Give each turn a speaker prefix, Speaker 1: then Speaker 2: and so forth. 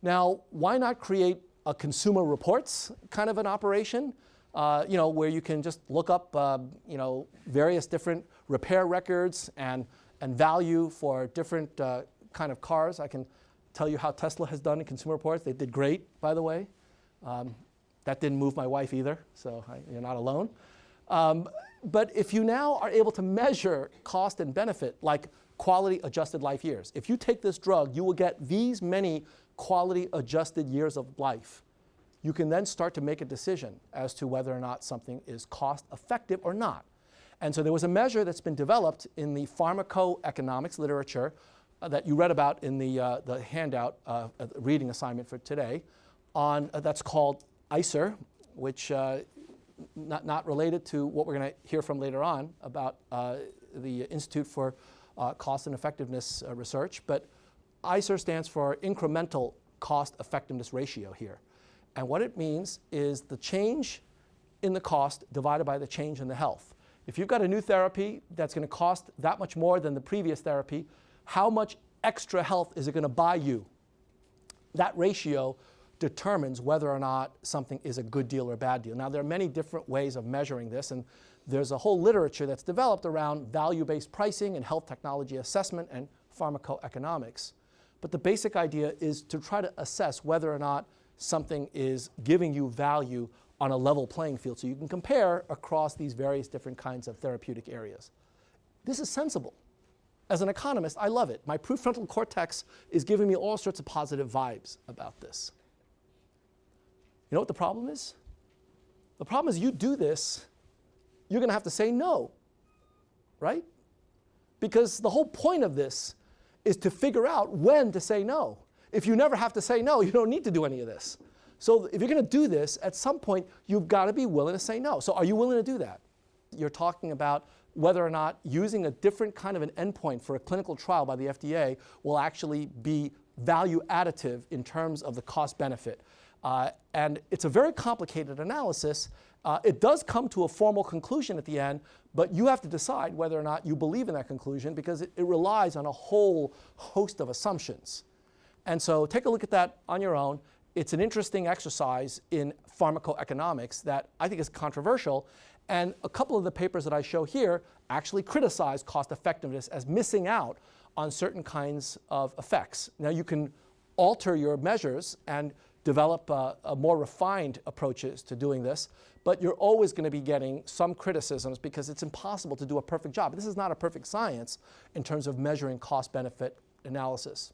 Speaker 1: Now, why not create a consumer reports kind of an operation, where you can just look up, various different repair records and value for different kind of cars. I can tell you how Tesla has done in Consumer Reports. They did great, by the way. That didn't move my wife either, so you're not alone. But if you now are able to measure cost and benefit, like quality adjusted life years, if you take this drug, you will get these many quality adjusted years of life. You can then start to make a decision as to whether or not something is cost effective or not. And so there was a measure that's been developed in the pharmacoeconomics literature that you read about in the handout, reading assignment for today, that's called ICER, which not related to what we're going to hear from later on about the Institute for Cost and Effectiveness Research. But ICER stands for Incremental Cost Effectiveness Ratio here. And what it means is the change in the cost divided by the change in the health. If you've got a new therapy that's going to cost that much more than the previous therapy, how much extra health is it going to buy you? That ratio determines whether or not something is a good deal or a bad deal. Now, there are many different ways of measuring this, and there's a whole literature that's developed around value-based pricing and health technology assessment and pharmacoeconomics. But the basic idea is to try to assess whether or not something is giving you value on a level playing field, so you can compare across these various different kinds of therapeutic areas. This is sensible. As an economist, I love it. My prefrontal cortex is giving me all sorts of positive vibes about this. You know what the problem is? The problem is you do this, you're going to have to say no, right? Because the whole point of this is to figure out when to say no. If you never have to say no, you don't need to do any of this. So if you're going to do this, at some point, you've got to be willing to say no. So are you willing to do that? You're talking about whether or not using a different kind of an endpoint for a clinical trial by the FDA will actually be value additive in terms of the cost benefit. And it's a very complicated analysis. It does come to a formal conclusion at the end, but you have to decide whether or not you believe in that conclusion, because it relies on a whole host of assumptions. And so take a look at that on your own. It's an interesting exercise in pharmacoeconomics that I think is controversial. And a couple of the papers that I show here actually criticize cost effectiveness as missing out on certain kinds of effects. Now, you can alter your measures and develop more refined approaches to doing this, but you're always going to be getting some criticisms because it's impossible to do a perfect job. This is not a perfect science in terms of measuring cost-benefit analysis.